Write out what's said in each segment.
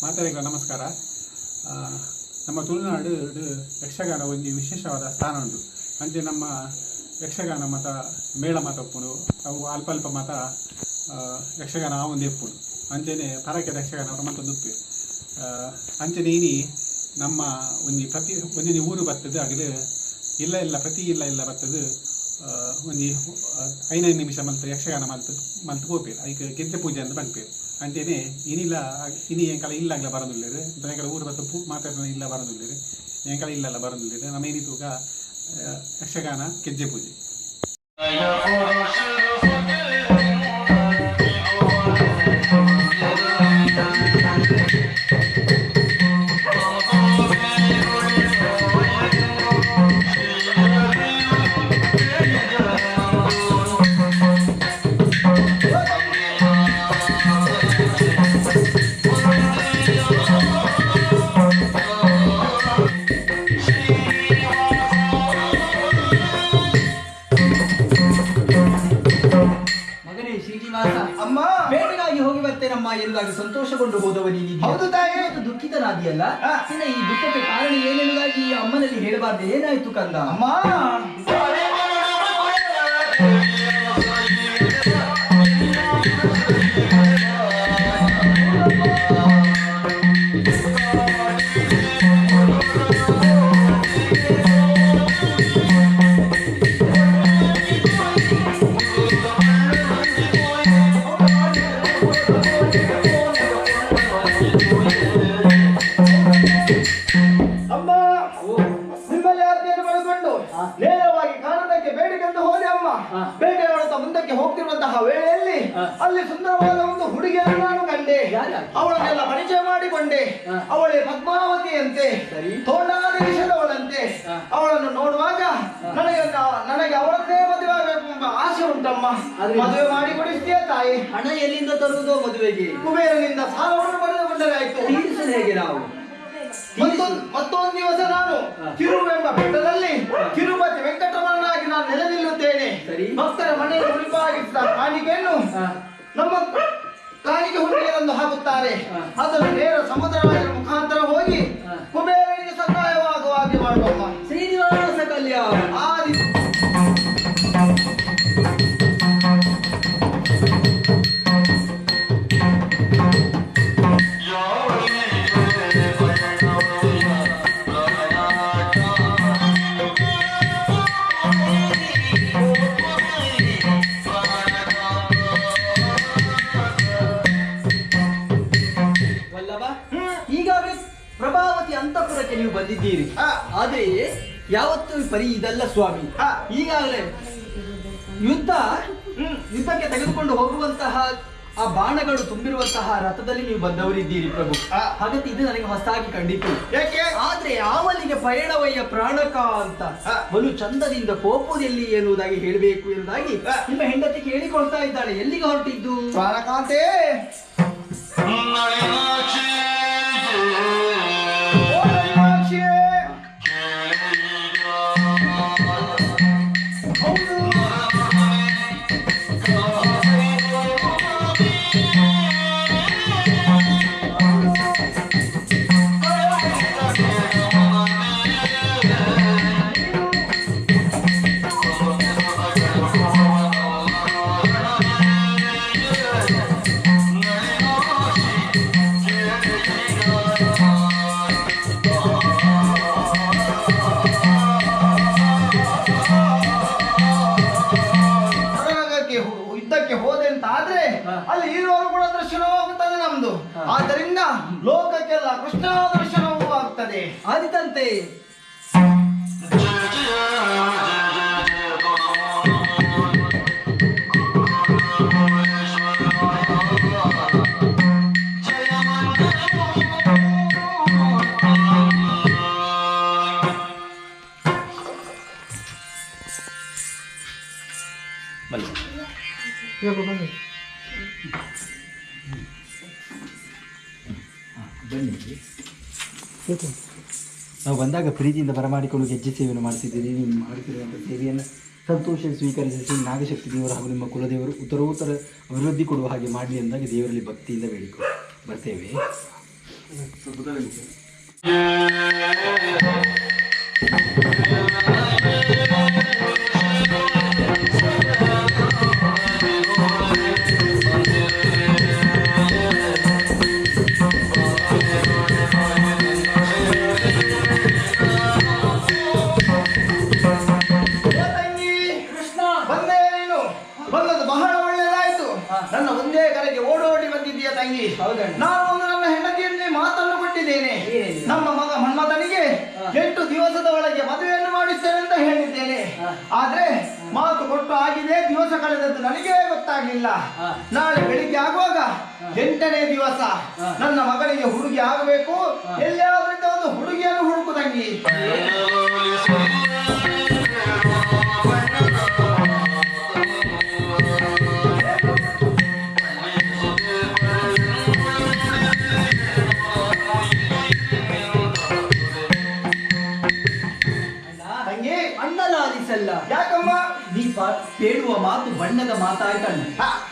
ಮಾತರಿಗಳ ನಮಸ್ಕಾರ. ನಮ್ಮ ತುಳುನಾಡು ಯಕ್ಷಗಾನ ಒಂದು ವಿಶೇಷವಾದ ಸ್ಥಾನ ಉಂಟು. ಅಂಚೆ ನಮ್ಮ ಯಕ್ಷಗಾನ ಮತ ಮೇಳ ಮಾತ ಒಪ್ಪುನು, ಅವು ಅಲ್ಪ ಅಲ್ಪ ಮಾತ ಯಕ್ಷಗಾನ ಒಂದು ಎಪ್ಪುನು. ಅಂಚೆನೆ ಪರಕೆ ಯಕ್ಷಗಾನ ಮತ್ತೊಂದು ಉಪ್ಪು. ಅಂಚನೆ ಇನಿ ನಮ್ಮ ಒಂದು ಊರು ಬರ್ತದೆ ಆಗಲಿ ಇಲ್ಲ ಪ್ರತಿ ಇಲ್ಲ ಬರ್ತದೆ ಒಂದು 5 ನಿಮಿಷ ಮಲ್ತ ಯಕ್ಷಗಾನ ಮಲ್ತು ಹೋಗ್ಪೇರು. ಅದಕ್ಕೆ ಗೆಜ್ಜೆ ಪೂಜೆ ಅಂತ ಬಂದ್ಪೇರು. ಅಂಚೆನೆ ಇನಿ ಎಂಕಲ ಇಲ್ಲಾಗ್ಲ ಬರೋದಿಲ್ಲರು ಎಂಕಲ ಊರು ಬತ್ತು ಮಾತಾಡ ಇಲ್ಲ ಬರೋದಿಲ್ಲರು ಎಂಕಲ ಇಲ್ಲೆಲ್ಲ ಬರೋದಿಲ್ಲರು. ನಮ್ಮ ಏನಿ ತೂಕ ಯಕ್ಷಗಾನ ಗೆಜ್ಜೆ ಪೂಜೆ. ಬೇಟೆಗಾಗಿ ಹೋಗಿ ಬರ್ತೇನಮ್ಮ ಎಂದಾಗಿ ಸಂತೋಷಗೊಂಡು ಹೋದವನಿ. ಹೌದು ತಾಯಿ, ದುಃಖಿತನಾದಿಯಲ್ಲ. ಈ ದುಃಖಕ್ಕೆ ಕಾರಣ ಏನೆಂಬುದಾಗಿ ಅಮ್ಮನಲ್ಲಿ ಹೇಳಬಾರ್ದು. ಏನಾಯ್ತು ಕಂದ? ಅಮ್ಮ ಬೇಟೆಯಾಡುತ್ತಾ ಮುಂದಕ್ಕೆ ಹೋಗ್ತಿರುವಂತಹ ವೇಳೆಯಲ್ಲಿ ಅಲ್ಲಿ ಸುಂದರವಾದ ಒಂದು ಹುಡುಗಿಯನ್ನು ನಾನು ಕಂಡೆ. ಅವಳನ್ನೆಲ್ಲ ಪರಿಚಯ ಮಾಡಿಕೊಂಡೆ. ಅವಳೇ ಪದ್ಮಾವತಿಯಂತೆ, ತೋಂಡಾದೇಶದವಳಂತೆ. ಅವಳನ್ನು ನೋಡುವಾಗ ನನಗೆ ಅವಳನ್ನೇ ಮದುವೆ ಆಗಬೇಕು ಎಂಬ ಆಸೆ ಉಂಟಮ್ಮ. ಮದುವೆ ಮಾಡಿ ಕೊಡಿಸ್ತೀಯ ತಾಯಿ? ಹಣ ಎಲ್ಲಿಂದ ತರುವುದೋ ಮದುವೆಗೆ? ಕುಬೇರನಿಂದ ಸಾಲವನ್ನು ಪಡೆದುಕೊಂಡರೆ ಆಯ್ತು. ತೀರಿಸಲು ಹೇಗೆ ನಾವು? ಮತ್ತೊಂದು ದಿವಸ ನಾನು ಕಿರು ಎಂಬ ಬೆಟ್ಟದಲ್ಲಿ ಕಿರುಪತಿ ವೆಂಕಟರಮಣನಾಗಿ ನಾನು ನೆಲೆ ನಿಲ್ಲುತ್ತೇನೆ. ಭಕ್ತರ ಮನೆಯಲ್ಲಿ ಉಳಿಪಾಗಿಸಿದ ಕಾಣಿಕೆಯನ್ನು ನಮ್ಮ ಕಾಣಿಕೆ ಹುಡುಗಿಯರನ್ನು ಹಾಕುತ್ತಾರೆ. ಅದನ್ನು ನೇರ ಸಮುದ್ರರಾಜರ ಮುಖಾಂತರ ಹೋಗಿ ಕುಬೇರನಿಗೆ ಸಹಾಯವಾಗುವ ಹಾಗೆ ಮಾಡುವಮ್ಮ. ಶ್ರೀನಿವಾಸ ಕಲ್ಯಾಣ. ಈಗಾಗಲೇ ಪ್ರಭಾವತಿ ಅಂತಃಪುರಕ್ಕೆ ನೀವು ಬಂದಿದ್ದೀರಿ. ಆದ್ರೆ ಯಾವತ್ತೂ ಪರಿ ಇದಲ್ಲ ಸ್ವಾಮಿ. ಈಗಾಗಲೇ ಯುದ್ಧಕ್ಕೆ ತೆಗೆದುಕೊಂಡು ಹೋಗುವಂತಹ ಆ ಬಾಣಗಳು ತುಂಬಿರುವಂತಹ ರಥದಲ್ಲಿ ನೀವು ಬಂದವರಿದ್ದೀರಿ ಪ್ರಭು. ಹಾಗಂತ ಇದು ನನಗೆ ಹೊಸದಾಗಿ ಕಂಡಿತು. ಆದ್ರೆ ಯಾವಲ್ಲಿಗೆ ಪಯಣವಯ್ಯ ಪ್ರಾಣಕ ಅಂತ ಬಲು ಚಂದದಿಂದ ಕೋಪದಲ್ಲಿ ಎನ್ನುವುದಾಗಿ ಹೇಳಬೇಕು ಎನ್ನುವುದಾಗಿ ನಿಮ್ಮ ಹೆಂಡತಿ ಕೇಳಿಕೊಳ್ತಾ ಇದ್ದಾಳೆ. ಎಲ್ಲಿಗೆ ಹೊರಟಿದ್ದು? ಪ್ರಾಣಕಾಂತೆ ಹೋದೆ ಅಂತ ಆದ್ರೆ ಅಲ್ಲಿ ಇರುವವರು ಕೂಡ ದರ್ಶನವಾಗುತ್ತದೆ ನಮ್ದು. ಆದ್ದರಿಂದ ಲೋಕಕ್ಕೆಲ್ಲ ಕೃಷ್ಣ ದರ್ಶನವೂ ಆಗ್ತದೆ. ಆದಿತಂತೆ ನಾವು ಬಂದಾಗ ಪ್ರೀತಿಯಿಂದ ಬರಮಾಡಿಕೊಂಡು ಗೆಜ್ಜೆ ಸೇವೆಯನ್ನು ಮಾಡಿಸಿದ್ದೀರಿ. ನೀವು ಮಾಡುತ್ತಿರುವಂಥ ಸೇವೆಯನ್ನು ಸಂತೋಷ ಸ್ವೀಕರಿಸಿ ನಾಗಶಕ್ತಿ ದೇವರು ಹಾಗೂ ನಿಮ್ಮ ಕುಲದೇವರು ಉತ್ತರೋತ್ತರ ಅಭಿವೃದ್ಧಿ ಕೊಡುವ ಹಾಗೆ ಮಾಡಲಿ ಎಂದಾಗ ದೇವರಲ್ಲಿ ಭಕ್ತಿಯಿಂದ ಬೇಡಿಕೊ ಬರ್ತೇವೆ. ನನ್ನ ಒಂದೇ ಕರೆಗೆ ಓಡೋಡಿ ಬಂದಿದ್ದೀಯ ತಂಗಿ. ನಾನು ಒಂದು ನನ್ನ ಹೆಂಡತಿಯಲ್ಲಿ ಮಾತನ್ನು ಕೊಟ್ಟಿದ್ದೇನೆ. ನಮ್ಮ ಮಗ ಮನ್ಮಥನಿಗೆ 8 ದಿವಸದ ಒಳಗೆ ಮದುವೆಯನ್ನು ಮಾಡಿಸ್ತೇನೆ ಅಂತ ಹೇಳಿದ್ದೇನೆ. ಆದ್ರೆ ಮಾತು ಕೊಟ್ಟು ಆಗಿದೆ, ದಿವಸ ಕಳೆದದ್ದು ನನಗೇ ಗೊತ್ತಾಗ್ಲಿಲ್ಲ. ನಾಳೆ ಬೆಳಿಗ್ಗೆ ಆಗುವಾಗ 8ನೇ ದಿವಸ ನನ್ನ ಮಗನಿಗೆ ಹುಡುಗಿ ಆಗಬೇಕು. ಎಲ್ಲಿಯಾದ್ರಿಂದ ಒಂದು ಹುಡುಗಿಯನ್ನು ಹುಡುಕು ತಂಗಿ. ಅಣ್ಣಲಾಲಿಸಲ್ಲ. ಯಾಕಮ್ಮ ನೀ ಕೇಳುವ ಮಾತು ಬಣ್ಣದ ಮಾತಾಯ್ತಣ್ಣ.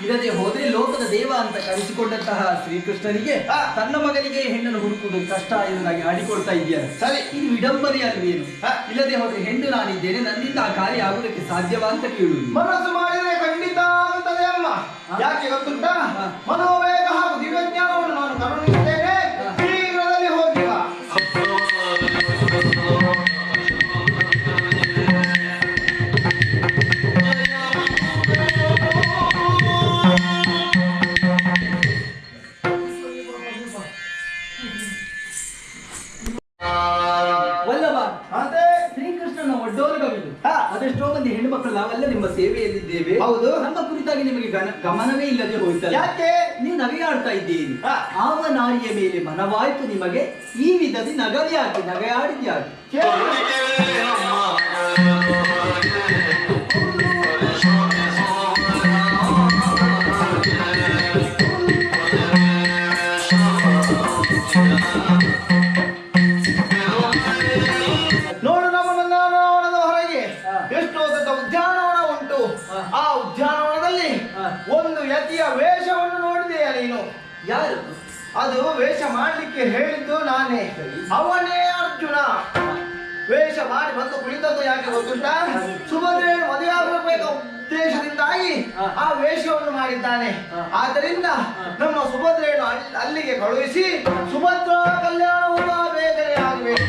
ಇಲ್ಲದೆ ಹೋದ್ರೆ ಲೋಕದ ದೇವ ಅಂತ ಕರೆಸಿಕೊಂಡಂತಹ ಶ್ರೀಕೃಷ್ಣನಿಗೆ ತನ್ನ ಮಗನಿಗೆ ಹೆಣ್ಣನ್ನು ಹುಡುಕುವುದು ಕಷ್ಟ ಎಂಬುದಾಗಿ ಆಡಿಕೊಳ್ತಾ ಇದೆಯಲ್ಲ. ಸರಿ, ಇದು ವಿಡಂಬನೆ ಅಲ್ವೇನು? ಇಲ್ಲದೆ ಹೋದ್ರೆ ಹೆಣ್ಣು ನಾನಿದ್ದೇನೆ, ನನ್ನಿಂದ ಆ ಕಾರ್ಯ ಆಗುವುದಕ್ಕೆ ಸಾಧ್ಯವಾ ಅಂತ ಕೇಳುವುದು. ಮನಸ್ಸು ಮಾಡಿದ್ರೆ ಖಂಡಿತ ಆಗುತ್ತದೆ ಅಮ್ಮ. ಯಾಕೆ ಗೊತ್ತುಂಟಾ? ಮನೋವೇಗ ಹಾಗೂ ದಿವ್ಯಜ್ಞಾನವನ್ನು ನಾನು ಕರುಣಿಸುತ್ತೇನೆ. ಶೀಘ್ರದಲ್ಲಿ ಹೋಗಿವ. ವಲ್ಲಭ, ಅದೇ ಶ್ರೀಕೃಷ್ಣನ ಒಡ್ಡೋಲಗವಿದು. ಅದೆಷ್ಟೋ ಮಂದಿ ಹೆಣ್ಣು ಮಕ್ಕಳು ನಾವೆಲ್ಲ ನಿಮ್ಮ ಸೇವೆಯಲ್ಲಿದ್ದೇವೆ. ಹೌದು. ನಮ್ಮ ಕುರಿತಾಗಿ ನಿಮಗೆ ಗಮನವೇ ಇಲ್ಲದೆ ಹೋಯ್ತಲ್ಲ. ಯಾಕೆ? ನೀವು ನಗೆಯಾಡ್ತಾ ಇದ್ದೀರಿ. ಆವ ನಾರಿಯ ಮೇಲೆ ಮನವಾಯ್ತು ನಿಮಗೆ, ಈ ವಿಧದಿ ನಗಲಿಯಾಗಿ ನಗೆಯಾಡಿದ್ಯಾಗಿ. ನೋಡು, ನಮ್ಮ ನಂದನವನದ ಹೊರಗೆ ಎಷ್ಟೋ ದೊಡ್ಡ ಉದ್ಯಾನವನ ಉಂಟು. ಆ ಉದ್ಯಾನವನದಲ್ಲಿ ಒಂದು ಯತಿಯ ವೇಷವನ್ನು ನೋಡಿದೆಯ ನೀನು? ಯಾರು ಅದು ವೇಷ ಮಾಡ್ಲಿಕ್ಕೆ ಹೇಳಿದ್ದು ನಾನೇ. ಅವನೇ ಅರ್ಜುನ. ವೇಷ ಮಾಡಿ ಬಂದು ಕುಳಿತದ್ದು ಯಾಕೆ ಗೊತ್ತುಂಟಾ? ಸುಭದ್ರೆಯನ್ನು ಮದುವೆ ಆಗಬೇಕು ಉದ್ದೇಶದಿಂದಾಗಿ ಆ ವೇಷವನ್ನು ಮಾಡಿದ್ದಾನೆ. ಆದ್ದರಿಂದ ನಮ್ಮ ಸುಭದ್ರೆಯನ್ನು ಅಲ್ಲಿಗೆ ಕಳುಹಿಸಿ ಸುಭದ್ರಾ ಕಲ್ಯಾಣವನ್ನು ಬೇಗನೆ ಆಗಬೇಕು.